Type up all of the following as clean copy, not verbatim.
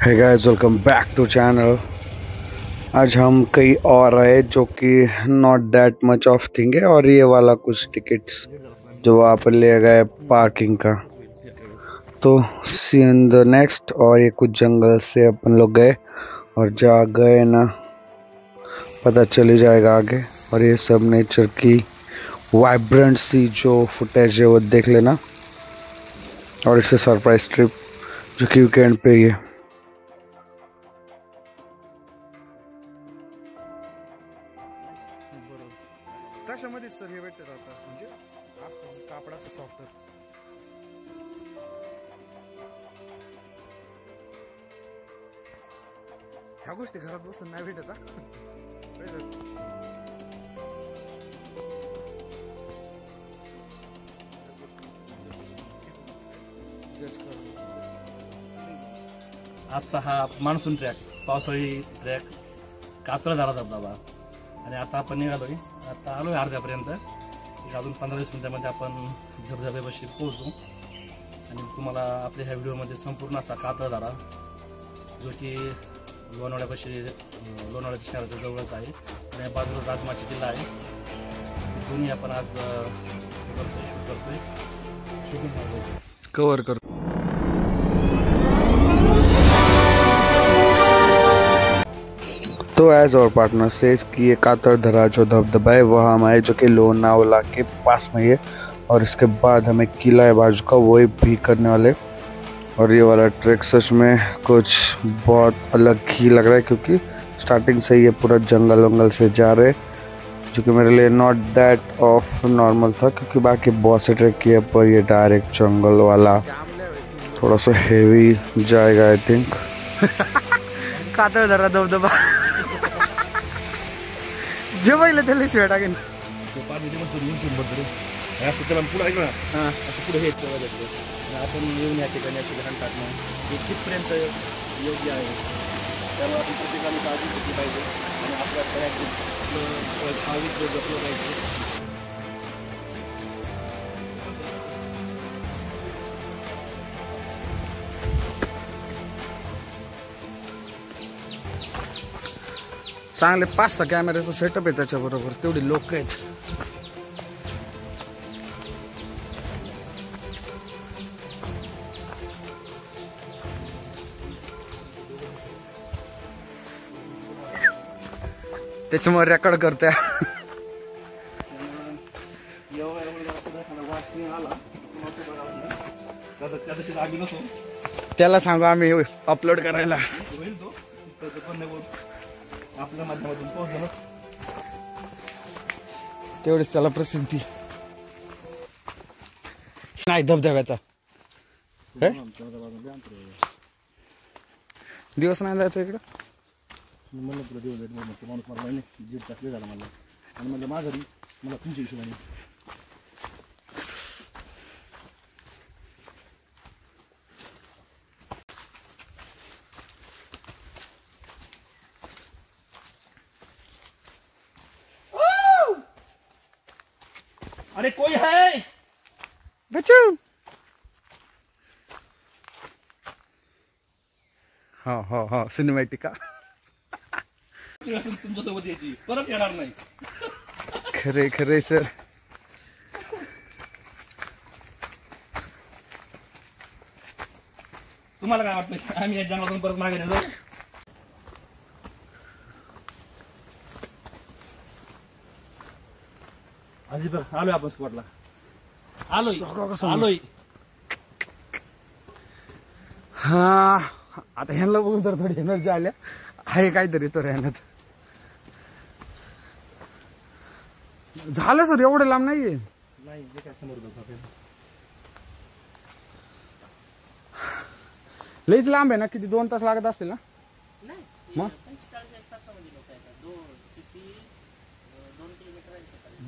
Hey guys, welcome back to channel। आज हम कहीं और आए जो कि not that much of thing है, और ये वाला कुछ टिकट्स जो वहाँ पर ले गए पार्किंग का। तो सी इन द नेक्स्ट। और ये कुछ जंगल से अपन लोग गए और जा गए ना, पता चली जाएगा आगे। और ये सब नेचर की वाइब्रेंट सी जो फुटेज है वो देख लेना। और इससे सरप्राइज ट्रिप जो कि वीकेंड पे ही है। कशामध्ये सर हे भेटत आता म्हणजे आसपास कापड असं सॉफ्ट ह्या गोष्टी घरात बसून नाही भेटत आजचा हा मान्सून ट्रॅक, पावसाळी ट्रॅक, कातळ झाला धबधबा. आणि आता आपण निघालोय, आता आलोय अर्ध्यापर्यंत. अजून 15-20 मिनिटांमध्ये आपण धबधब्यापाशी पोहोचू. आणि तुम्हाला आपल्या ह्या व्हिडिओमध्ये संपूर्ण असा कातळ झाला जो की लोणावळ्यापाशी, लोणावळ्याच्या शहराच्या जवळच आहे. आणि बाजूला राजमाची किल्ला आहे. दोन्ही आपण आज करतोय कव्हर करतो. तो एज और पार्टनर सेज कि ये कातरधरा जो धबधबा है वहाँ हम आए, जो कि लोनावला के पास में है। और इसके बाद हमें किला है बाजू का, वही भी करने वाले। और ये वाला ट्रैक सच में कुछ बहुत अलग ही लग रहा है, क्योंकि स्टार्टिंग से ये पूरा जंगल वंगल से जा रहे, जो कि मेरे लिए नॉट दैट ऑफ नॉर्मल था, क्योंकि बाकी बहुत से ट्रैक किए, पर ये डायरेक्ट जंगल वाला थोड़ा सा हेवी जाएगा आई थिंक। कातळधरा धबधबा जे पहिले त्याला शिवाय टाकेन. पुढे हे आपण येऊन या ठिकाणी असे घाण टाकणं हे कितपर्यंत योग्य आहे, त्यामुळे आपण प्रत्येकाने काळजी घेतली पाहिजे. आणि आपल्या सगळ्यांचे पावित्र्य जपलं पाहिजे. चांगले 5-6 कॅमेऱ्याचं सेटअप आहे त्याच्याबरोबर, तेवढी लोक आहेत. त्याच्यामुळे रेकॉर्ड करते. त्याला सांगू आम्ही अपलोड करायला. आपल्या माध्यमातून पोहोचलो तेवढीच त्याला प्रसिद्धी नाही धबधब्याचा. दिवस नाही जायचं इकडं. म्हणलं तुला दिवस माणूस मला नाही जीव टाकले झाला मला. आणि म्हणलं माझं मला तुमच्या हिशोबाने अरे कोई है बच्चू. हा हा हा सिनेमॅटिका तुमच्यासोबत यायची, परत येणार नाही. खरे खरे सर. तुम्हाला काय वाटतं आम्ही या जंगलातून परत मागे जाऊ? अजिबात आलोय आपण स्पॉटला. आलोय. हा आता ह्यांना बघून तर थोडी एनर्जी आल्या आहे काहीतरी तो राहण्यात. झालं सर, एवढं लांब नाहीये. नाही जे काय समोर बघा लईच लांब आहे ना. किती 2 तास लागत असतील ना? मग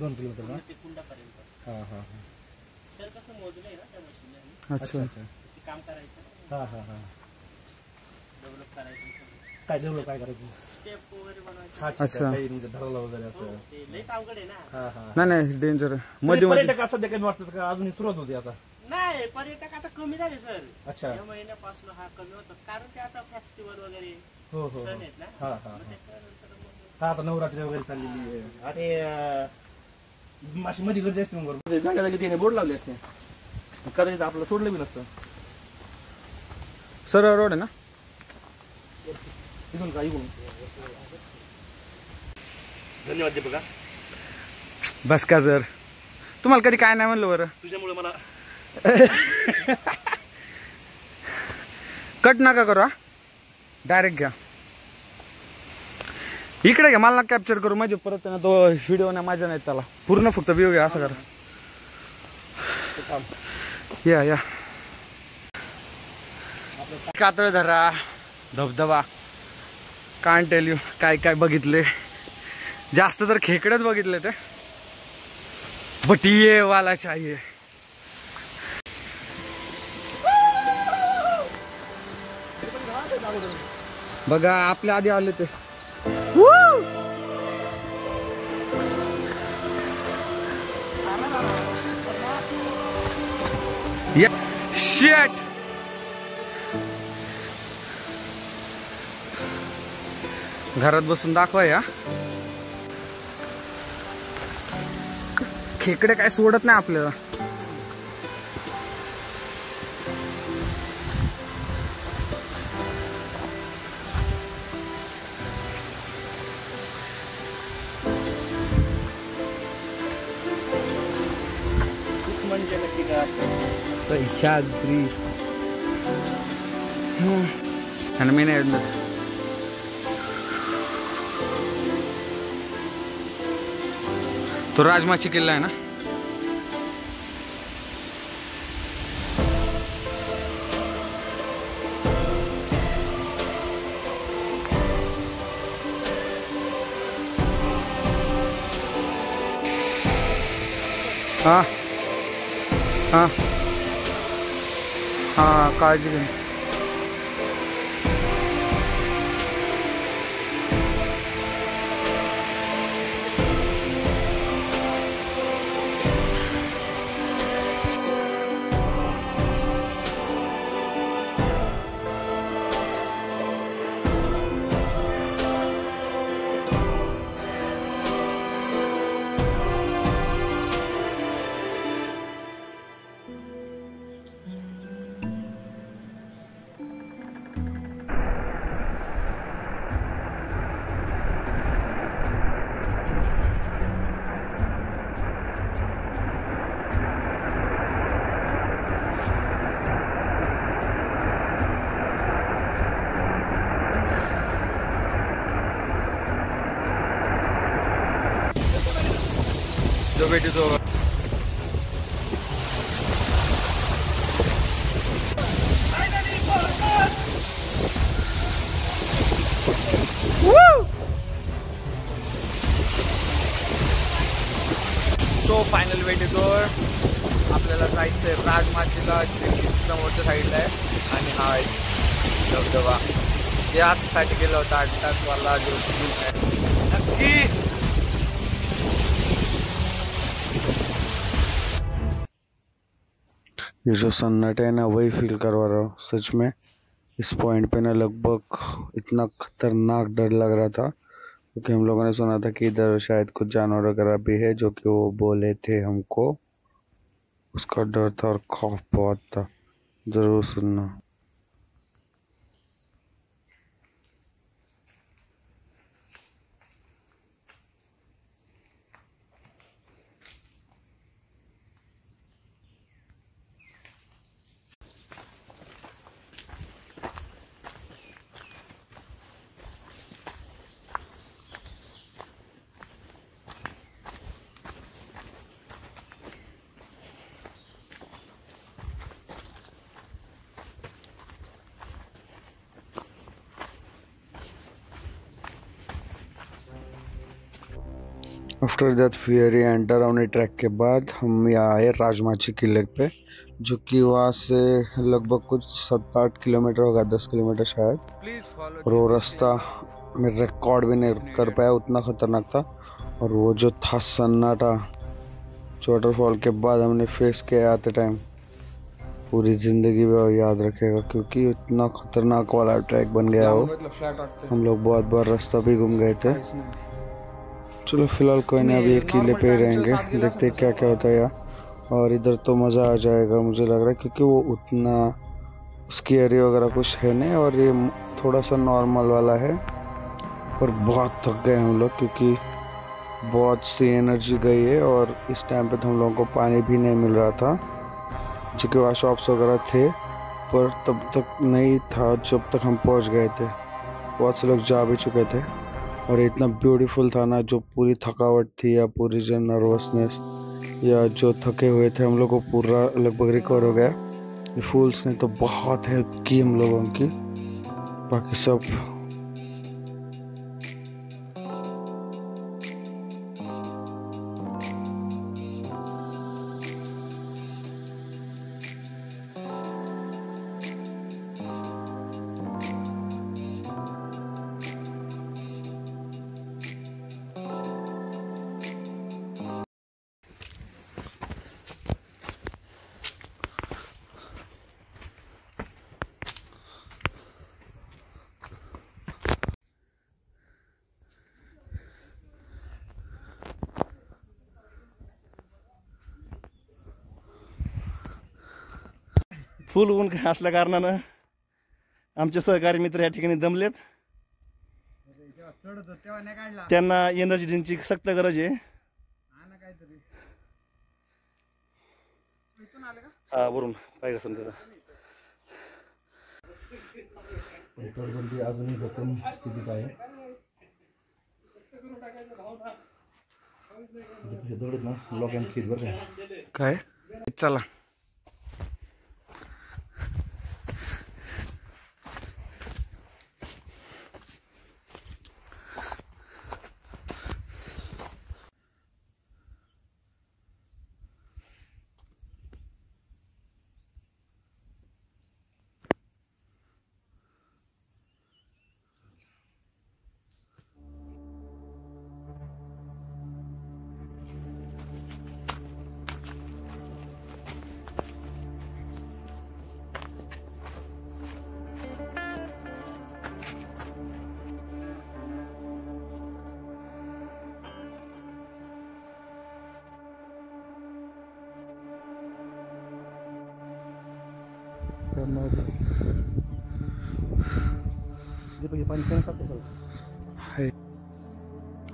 2 किलोमीटर ना. हा हा सर कसं मोजलंय ना त्या मशीनने. अच्छा काम करायचं. हा हा हा डेव्हलप करायचं. काय डेव्हलप काय करायचं? स्टेप वगैरे बनवायचं. अच्छा धरला वगैरे असं ते लई अवघड आहे ना. नाही नाही डेंजर मध्ये पर्यटक असं देखील वाटतं का अजून सुरुवात होती आता. नाही आहे पर्यटक आता कमी झाले सर. अच्छा. या महिन्यापासून हा कमी होतात कारण ते आता फेस्टिवल वगैरे हो सण आहेत ना. हा हा मग त्याच्यानंतर मग हा आता नवरात्री वगैरे चाललेली आहे. अरे माशी मध्ये गर्दी असते मग बरोबर जागा जागी त्याने बोर्ड लावले असते कदाचित आपलं सोडलं बी नसतं. सरळ रोड आहे ना. इथून का इकडून. धन्यवाद दीपका. बस का सर तुम्हाला कधी काय नाही म्हणलं बरं. तुझ्यामुळे मला कट नका करू हा डायरेक्ट घ्या इकडे घ्या मला कॅप्चर करू म्हणजे परत ना तो व्हिडिओ ना माझ्या नाही त्याला पूर्ण फक्त व्ह्यू घ्या असं करा. या कातळ धरा धबधबा कान टेल यू काय काय बघितले जास्त तर खेकडेच बघितले ते बट ये वाला चाहिए. बघा आपल्या आधी आले ते शेट घरात बसून दाखवा या खेकडे काय सोडत नाही आपल्याला. म्हणजे नक्की का सह्याद्री आणि मी नाही आणलं. तो राजमाची किल्ला आहे ना. हा हा हा काळजी घे. The wait is over. So final wait is over. आपल्याला जायचंय राजमाचीला समोरच्या साईडला आहे आणि हा धबधबा यासाठी गेला होता 8 तासवाला जो नक्की. ये जो सन्नाटा है ना वही फील करवा रहा हूँ सच में. इस पॉइंट पे ना लगभग इतना खतरनाक डर लग रहा था क्योंकि हम लोगों ने सुना था कि इधर शायद कुछ जानवर वगैरह भी है जो कि वो बोले थे हमको. उसका डर था और खौफ बहुत था. जरूर सुनना. आफ्टर दैट फियरी एंड डरावनी ट्रैक के बाद हम यहाँ आए राजमाची किले पे जो कि वहाँ से लगभग कुछ 7-8 किलोमीटर होगा 10 किलोमीटर शायद. और वो रास्ता मैं रिकॉर्ड भी नहीं कर पाया उतना खतरनाक था. और वो जो था सन्नाटा वाटरफॉल के बाद हमने फेस किया आते टाइम पूरी जिंदगी में याद रखेगा, क्योंकि इतना खतरनाक वाला ट्रैक बन गया हो। हम लोग बहुत बार रास्ता भी घूम गए थे। चलो फिलहाल कोई नहीं, अभी एक किले पे ही रहेंगे, देखते क्या क्या होता है यार। और इधर तो मज़ा आ जाएगा मुझे लग रहा है, क्योंकि वो उतना स्केरी वगैरह कुछ है नहीं, और ये थोड़ा सा नॉर्मल वाला है। पर बहुत थक गए हम लोग, क्योंकि बहुत सी एनर्जी गई है, और इस टाइम पे तो हम लोगों को पानी भी नहीं मिल रहा था, जो कि वहाँ शॉप्स वगैरह थे, पर तब तक नहीं था जब तक हम पहुँच गए थे। बहुत से लोग जा भी चुके थे, और इतना ब्यूटीफुल था ना, जो पूरी थकावट थी या पूरी जो नर्वसनेस या जो थके हुए थे हम लोग को पूरा लगभग रिकवर हो गया। ये फूल्स ने तो बहुत हेल्प की हम लोगों की, बाकी सब फुल ऊन असल्या कारणानं आमचे सहकारी मित्र या ठिकाणी दमलेत, त्यांना एनर्जी ड्रिंकची सक्त गरज आहे। हा वरून पाहिजे समजा तटबंदी अजूनही भक्कम स्थितीत आहे। दगड ना लॉक अँड खीद बरं काय चला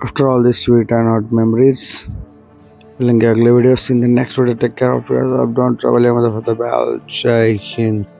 After all these sweet and hot memories, मिलेंगे अगले video in the next video. Take care of yourself, don't travel your mother for the bell. Jai Hind.